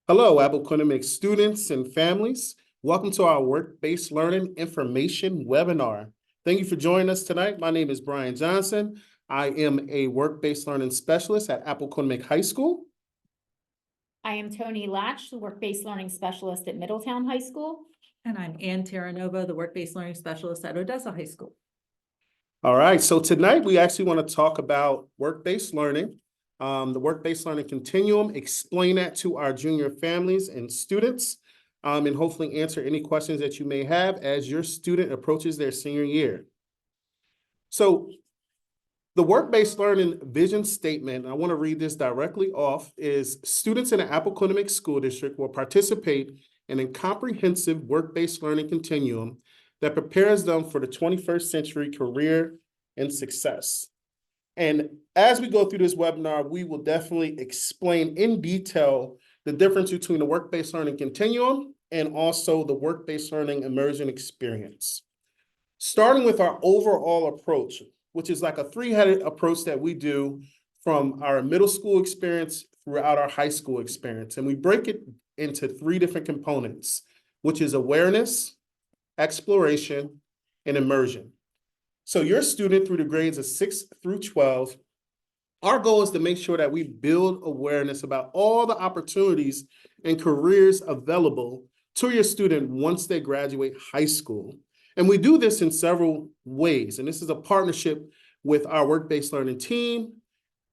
Hello, Apple students and families. Welcome to our Work-Based Learning Information Webinar. Thank you for joining us tonight. My name is Brian Johnson. I am a Work-Based Learning Specialist at Apple High School. I am Tony Latch, the Work-Based Learning Specialist at Middletown High School. And I'm Ann Terranova, the Work-Based Learning Specialist at Odessa High School. All right, so tonight we actually want to talk about work-based learning, the work-based learning continuum, explain that to our junior families and students, and hopefully answer any questions that you may have as your student approaches their senior year. So the work-based learning vision statement, I want to read this directly off, is students in the Appoquinimink School District will participate in a comprehensive work-based learning continuum that prepares them for the 21st century career and success. And as we go through this webinar, we will definitely explain in detail the difference between the work-based learning continuum and also the work-based learning immersion experience. Starting with our overall approach, which is like a three-headed approach that we do from our middle school experience throughout our high school experience. And we break it into three different components, which is awareness, exploration, and immersion. So your student through the grades of 6 through 12, our goal is to make sure that we build awareness about all the opportunities and careers available to your student once they graduate high school. And we do this in several ways. And this is a partnership with our work-based learning team,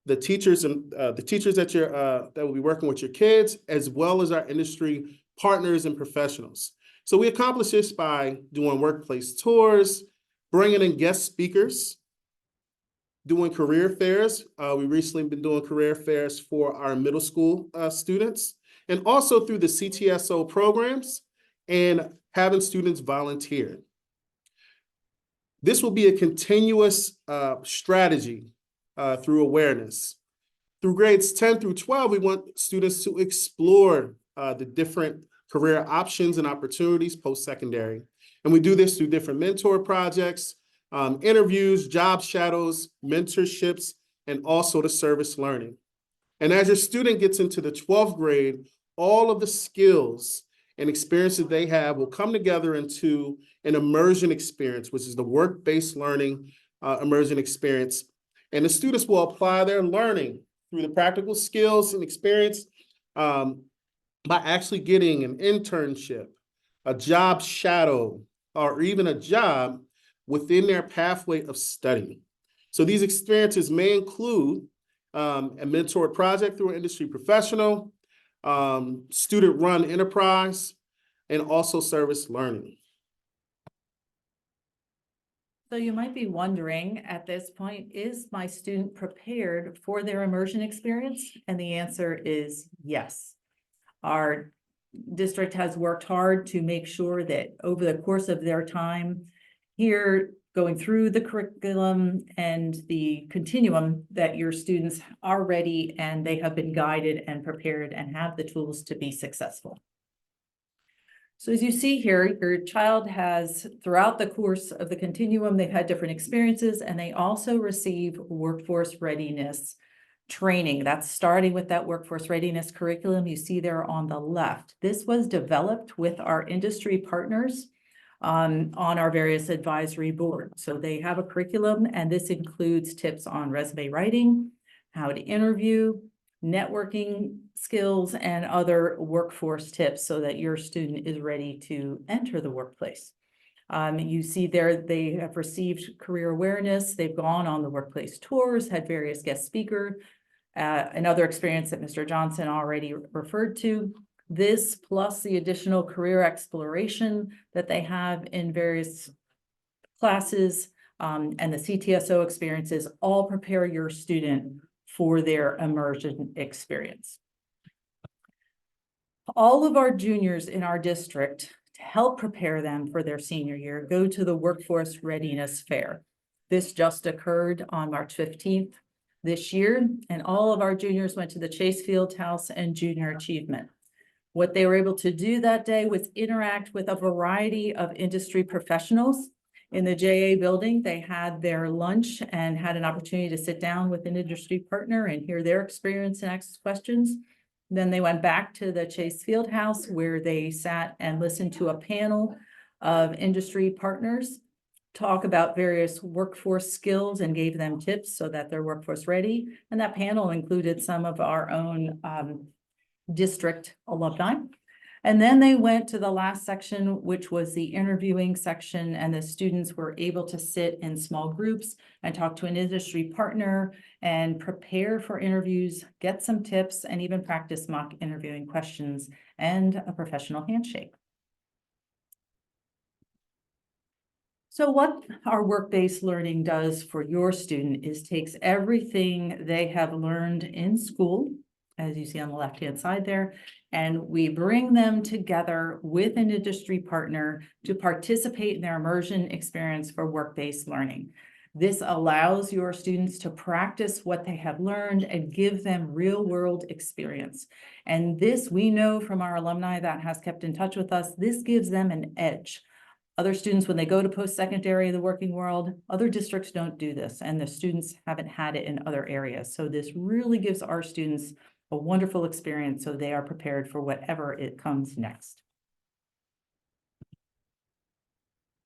the teachers and the teachers that will be working with your kids, as well as our industry partners and professionals. So we accomplish this by doing workplace tours, bringing in guest speakers, doing career fairs. We recently been doing career fairs for our middle school students, and also through the CTSO programs and having students volunteer. This will be a continuous strategy through awareness. Through grades 10 through 12, we want students to explore the different career options and opportunities post-secondary. And we do this through different mentor projects, interviews, job shadows, mentorships, and also the service learning. And as your student gets into the 12th grade, all of the skills and experiences they have will come together into an immersion experience, which is the work-based learning immersion experience. And the students will apply their learning through the practical skills and experience by actually getting an internship, a job shadow, or even a job within their pathway of study. So these experiences may include a mentored project through an industry professional, student-run enterprise, and also service learning. So you might be wondering at this point, is my student prepared for their immersion experience? And the answer is yes. Our district has worked hard to make sure that over the course of their time here, going through the curriculum and the continuum, that your students are ready and they have been guided and prepared and have the tools to be successful. So as you see here, your child has, throughout the course of the continuum, they've had different experiences, and they also receive workforce readiness training. That's starting with that workforce readiness curriculum you see there on the left. This was developed with our industry partners on our various advisory boards. So they have a curriculum, and this includes tips on resume writing, how to interview, networking skills, and other workforce tips so that your student is ready to enter the workplace. You see there, they have received career awareness. They've gone on the workplace tours, had various guest speakers, another experience that Mr. Johnson already referred to. This plus the additional career exploration that they have in various classes and the CTSO experiences all prepare your student for their immersion experience. All of our juniors in our district, to help prepare them for their senior year, go to the Workforce Readiness Fair. This just occurred on March 15th this year, and all of our juniors went to the Chase Fieldhouse and Junior Achievement. What they were able to do that day was interact with a variety of industry professionals. In the JA building, they had their lunch and had an opportunity to sit down with an industry partner and hear their experience and ask questions. Then they went back to the Chase Fieldhouse where they sat and listened to a panel of industry partners talk about various workforce skills and gave them tips so that they're workforce ready. And that panel included some of our own district alumni. And then they went to the last section, which was the interviewing section, and the students were able to sit in small groups and talk to an industry partner and prepare for interviews, get some tips, and even practice mock interviewing questions and a professional handshake. So what our work-based learning does for your student is takes everything they have learned in school, as you see on the left-hand side there, and we bring them together with an industry partner to participate in their immersion experience for work-based learning. This allows your students to practice what they have learned and give them real-world experience. And this, we know from our alumni that has kept in touch with us, this gives them an edge. Other students, when they go to post-secondary, the working world, other districts don't do this, and the students haven't had it in other areas. So this really gives our students a wonderful experience so they are prepared for whatever it comes next.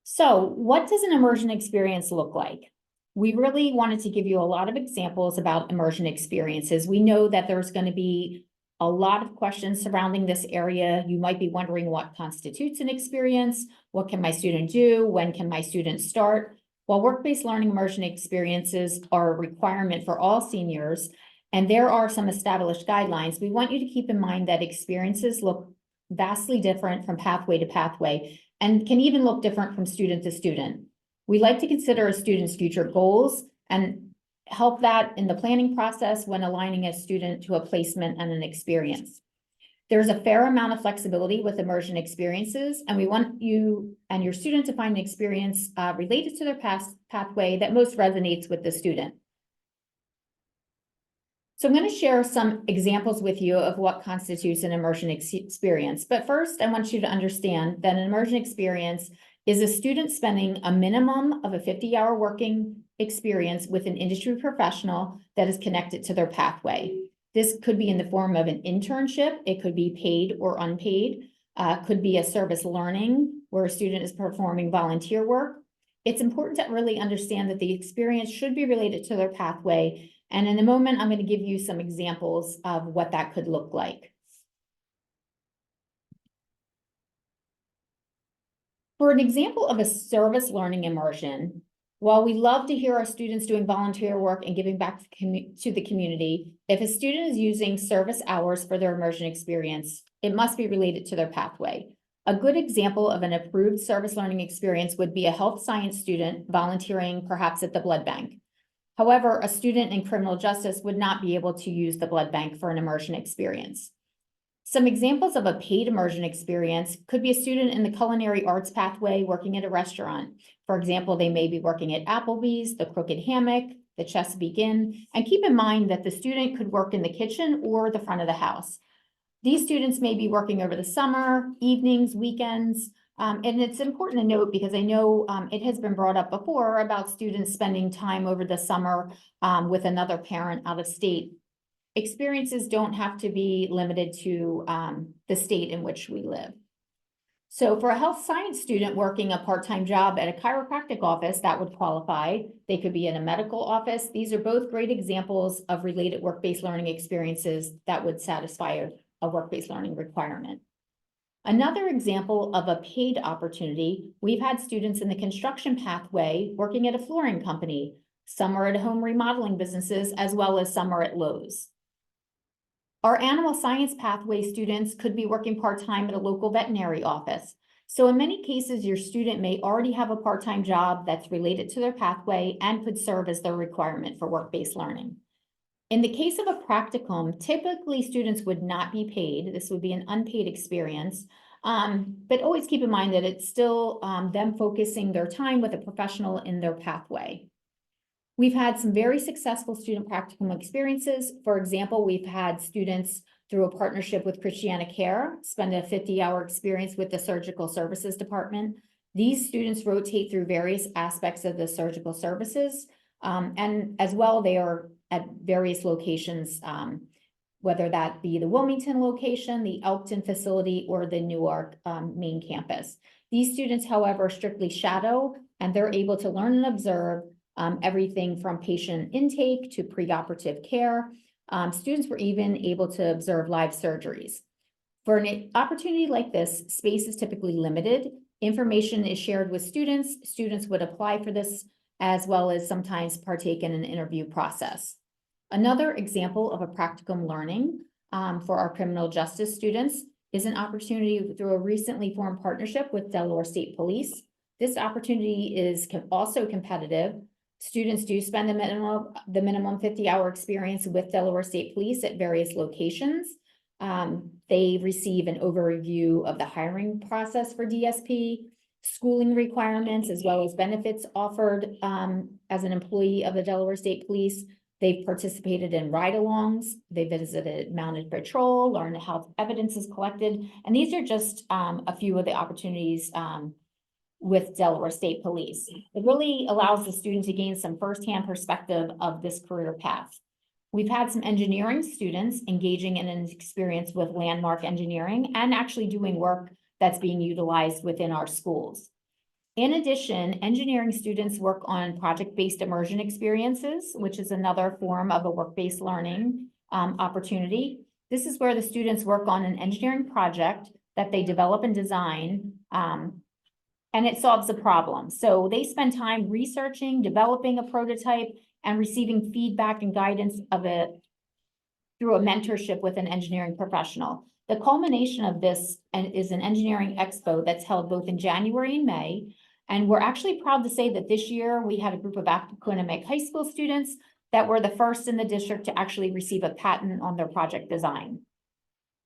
So what does an immersion experience look like? We really wanted to give you a lot of examples about immersion experiences. We know that there's going to be a lot of questions surrounding this area. You might be wondering what constitutes an experience. What can my student do? When can my student start? While work-based learning immersion experiences are a requirement for all seniors, and there are some established guidelines, we want you to keep in mind that experiences look vastly different from pathway to pathway and can even look different from student to student. We like to consider a student's future goals and help that in the planning process when aligning a student to a placement and an experience. There's a fair amount of flexibility with immersion experiences, and we want you and your student to find an experience related to their past pathway that most resonates with the student. So I'm going to share some examples with you of what constitutes an immersion experience. But first, I want you to understand that an immersion experience is a student spending a minimum of a 50-hour working experience with an industry professional that is connected to their pathway. This could be in the form of an internship. It could be paid or unpaid. Could be a service learning where a student is performing volunteer work. It's important to really understand that the experience should be related to their pathway. And in a moment, I'm going to give you some examples of what that could look like. For an example of a service learning immersion, while we love to hear our students doing volunteer work and giving back to the community, if a student is using service hours for their immersion experience, it must be related to their pathway. A good example of an approved service learning experience would be a health science student volunteering perhaps at the blood bank. However, a student in criminal justice would not be able to use the blood bank for an immersion experience. Some examples of a paid immersion experience could be a student in the culinary arts pathway working at a restaurant. For example, they may be working at Applebee's, the Crooked Hammock, the Chesapeake Inn, and keep in mind that the student could work in the kitchen or the front of the house. These students may be working over the summer, evenings, weekends, and it's important to note because I know it has been brought up before about students spending time over the summer with another parent out of state. Experiences don't have to be limited to the state in which we live. So for a health science student working a part-time job at a chiropractic office, that would qualify. They could be in a medical office. These are both great examples of related work-based learning experiences that would satisfy a work-based learning requirement. Another example of a paid opportunity, we've had students in the construction pathway working at a flooring company. Some are at home remodeling businesses, as well as some are at Lowe's. Our animal science pathway students could be working part-time at a local veterinary office. So in many cases, your student may already have a part-time job that's related to their pathway and could serve as their requirement for work-based learning. In the case of a practicum, typically students would not be paid. This would be an unpaid experience, but always keep in mind that it's still them focusing their time with a professional in their pathway. We've had some very successful student practicum experiences. For example, we've had students through a partnership with Christiana Care spend a 50-hour experience with the surgical services department. These students rotate through various aspects of the surgical services, and as well, they are at various locations whether that be the Wilmington location, the Elkton facility, or the Newark main campus. These students, however, strictly shadow, and they're able to learn and observe everything from patient intake to preoperative care. Students were even able to observe live surgeries. For an opportunity like this, space is typically limited. Information is shared with students. Students would apply for this, as well as sometimes partake in an interview process. Another example of a practicum learning for our criminal justice students is an opportunity through a recently formed partnership with Delaware State Police. This opportunity is also competitive. Students do spend the minimum 50-hour experience with Delaware State Police at various locations. They receive an overview of the hiring process for DSP, schooling requirements, as well as benefits offered as an employee of the Delaware State Police. They've participated in ride-alongs, they visited mounted patrol, learned how evidence is collected, and these are just a few of the opportunities with Delaware State Police. It really allows the student to gain some firsthand perspective of this career path. We've had some engineering students engaging in an experience with landmark engineering and actually doing work that's being utilized within our schools. In addition, engineering students work on project-based immersion experiences, which is another form of a work-based learning opportunity. This is where the students work on an engineering project that they develop and design, and it solves a problem. So they spend time researching, developing a prototype, and receiving feedback and guidance of it through a mentorship with an engineering professional. The culmination of this is an engineering expo that's held both in January and May. And we're actually proud to say that this year we had a group of Appoquinimink High School students that were the first in the district to actually receive a patent on their project design.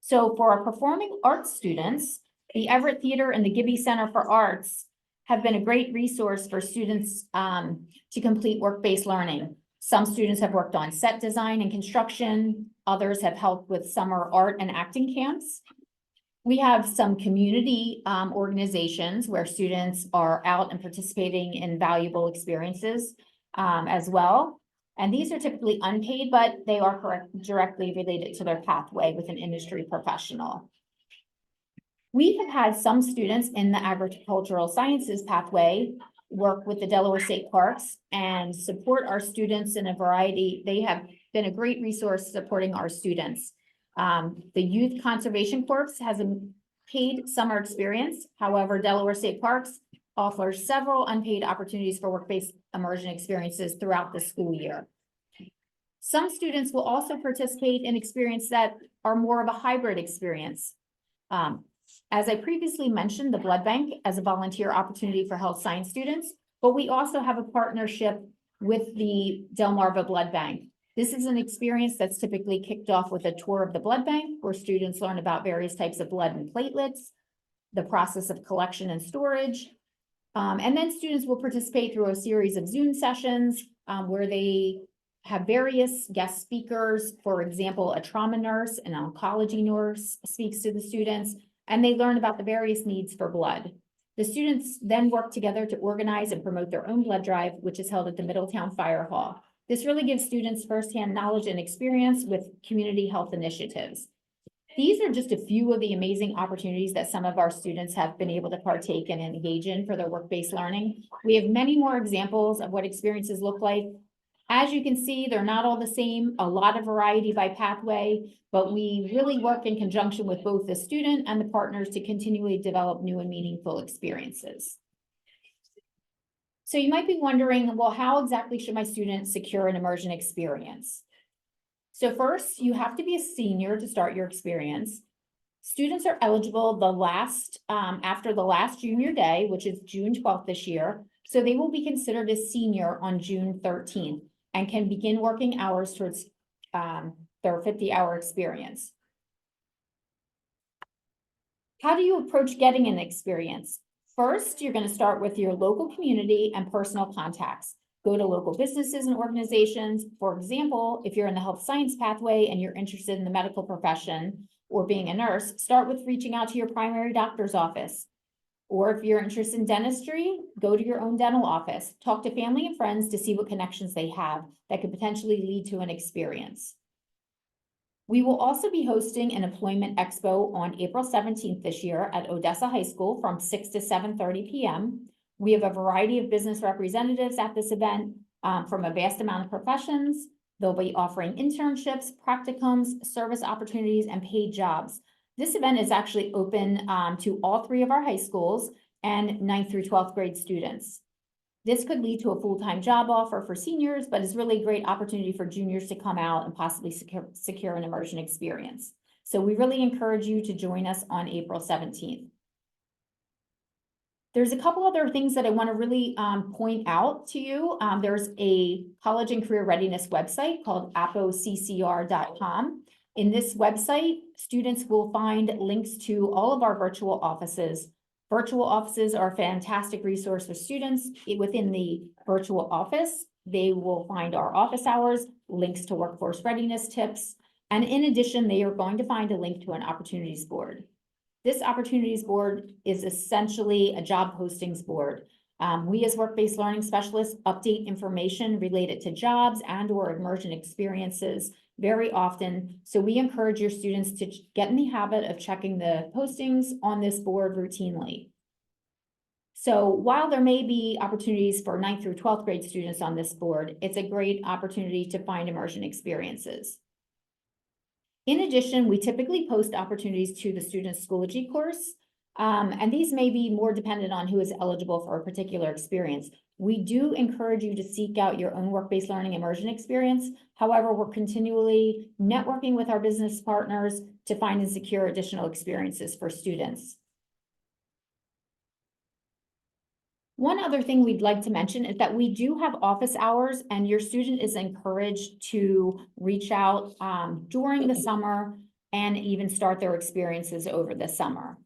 So for our performing arts students, the Everett Theater and the Gibby Center for Arts have been a great resource for students to complete work-based learning. Some students have worked on set design and construction. Others have helped with summer art and acting camps. We have some community organizations where students are out and participating in valuable experiences as well. And these are typically unpaid, but they are directly related to their pathway with an industry professional. We have had some students in the agricultural sciences pathway work with the Delaware State Parks and support our students in a variety. They have been a great resource supporting our students. The Youth Conservation Corps has a paid summer experience. However, Delaware State Parks offers several unpaid opportunities for work-based immersion experiences throughout the school year. Some students will also participate in experiences that are more of a hybrid experience. As I previously mentioned, the blood bank as a volunteer opportunity for health science students, but we also have a partnership with the Delmarva Blood Bank. This is an experience that's typically kicked off with a tour of the blood bank where students learn about various types of blood and platelets, the process of collection and storage. And then students will participate through a series of Zoom sessions where they have various guest speakers. For example, a trauma nurse, an oncology nurse speaks to the students, and they learn about the various needs for blood. The students then work together to organize and promote their own blood drive, which is held at the Middletown Fire Hall. This really gives students firsthand knowledge and experience with community health initiatives. These are just a few of the amazing opportunities that some of our students have been able to partake and engage in for their work-based learning. We have many more examples of what experiences look like. As you can see, they're not all the same, a lot of variety by pathway, but we really work in conjunction with both the student and the partners to continually develop new and meaningful experiences. So you might be wondering, well, how exactly should my students secure an immersion experience? So first, you have to be a senior to start your experience. Students are eligible after the last junior day, which is June 12th this year. So they will be considered a senior on June 13th and can begin working hours towards their 50-hour experience. How do you approach getting an experience? First, you're going to start with your local community and personal contacts. Go to local businesses and organizations. For example, if you're in the health science pathway and you're interested in the medical profession or being a nurse, start with reaching out to your primary doctor's office. Or if you're interested in dentistry, go to your own dental office. Talk to family and friends to see what connections they have that could potentially lead to an experience. We will also be hosting an employment expo on April 17th this year at Odessa High School from 6 to 7:30 p.m. We have a variety of business representatives at this event from a vast amount of professions. They'll be offering internships, practicums, service opportunities, and paid jobs. This event is actually open to all 3 of our high schools and 9th through 12th grade students. This could lead to a full-time job offer for seniors, but is really a great opportunity for juniors to come out and possibly secure an immersion experience. So we really encourage you to join us on April 17th. There's a couple other things that I want to really point out to you. There's a college and career readiness website called apoccr.com. In this website, students will find links to all of our virtual offices. Virtual offices are a fantastic resource for students. Within the virtual office, they will find our office hours, links to workforce readiness tips, and in addition, they are going to find a link to an opportunities board. This opportunities board is essentially a job postings board. We as work-based learning specialists update information related to jobs and/or immersion experiences very often. So we encourage your students to get in the habit of checking the postings on this board routinely. So while there may be opportunities for 9th through 12th grade students on this board, it's a great opportunity to find immersion experiences. In addition, we typically post opportunities to the student's Schoology course, and these may be more dependent on who is eligible for a particular experience. We do encourage you to seek out your own work-based learning immersion experience. However, we're continually networking with our business partners to find and secure additional experiences for students. One other thing we'd like to mention is that we do have office hours, and your student is encouraged to reach out during the summer and even start their experiences over the summer.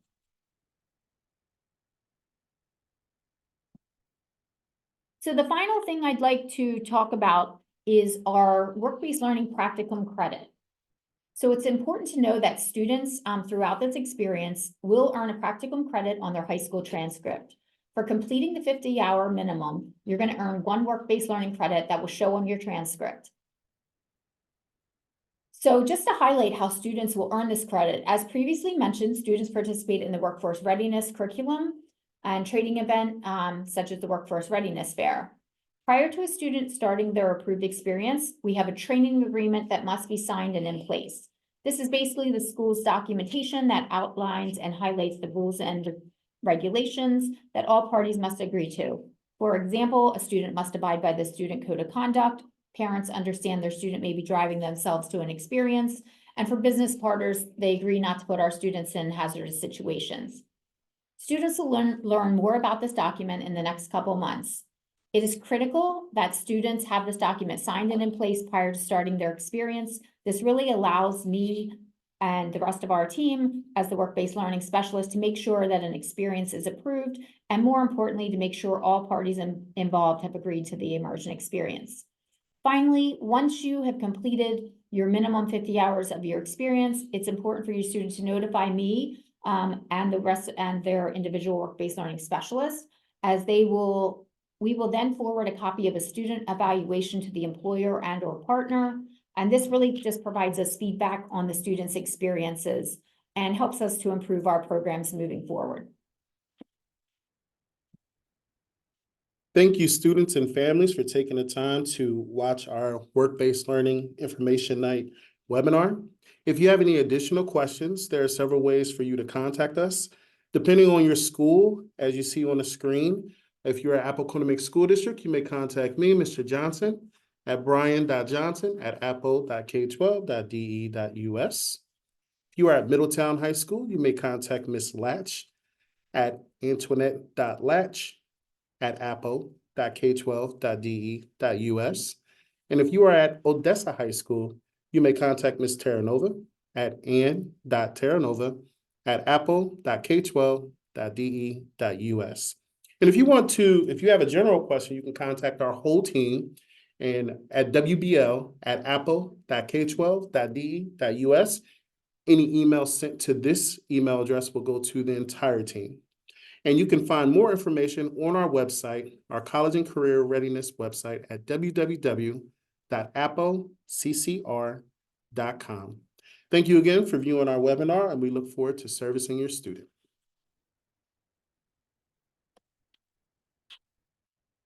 So the final thing I'd like to talk about is our work-based learning practicum credit. So it's important to know that students throughout this experience will earn a practicum credit on their high school transcript. For completing the 50-hour minimum, you're going to earn 1 work-based learning credit that will show on your transcript. So just to highlight how students will earn this credit, as previously mentioned, students participate in the workforce readiness curriculum and training event, such as the Workforce Readiness Fair. Prior to a student starting their approved experience, we have a training agreement that must be signed and in place. This is basically the school's documentation that outlines and highlights the rules and regulations that all parties must agree to. For example, a student must abide by the student code of conduct. Parents understand their student may be driving themselves to an experience. And for business partners, they agree not to put our students in hazardous situations. Students will learn more about this document in the next couple months. It is critical that students have this document signed and in place prior to starting their experience. This really allows me and the rest of our team as the work-based learning specialist to make sure that an experience is approved, and more importantly, to make sure all parties involved have agreed to the immersion experience. Finally, once you have completed your minimum 50 hours of your experience, it's important for your students to notify me and the rest and their individual work-based learning specialists, as we will then forward a copy of a student evaluation to the employer and/or partner. And this really just provides us feedback on the students' experiences and helps us to improve our programs moving forward. Thank you, students and families, for taking the time to watch our Work-Based Learning Information Night webinar. If you have any additional questions, there are several ways for you to contact us. Depending on your school, as you see on the screen, if you're at Appoquinimink School District, you may contact me, Mr. Johnson, at brian.johnson@appo.k12.de.us. If you are at Middletown High School, you may contact Ms. Latch at antoinette.latch@appo.k12.de.us. And if you are at Odessa High School, you may contact Ms. Terranova at ann.terranova@appo.k12.de.us. And if you have a general question, you can contact our whole team and at wbl@appo.k12.de.us. Any email sent to this email address will go to the entire team. And you can find more information on our website, our College and Career Readiness website at www.apoccr.com. Thank you again for viewing our webinar, and we look forward to servicing your student.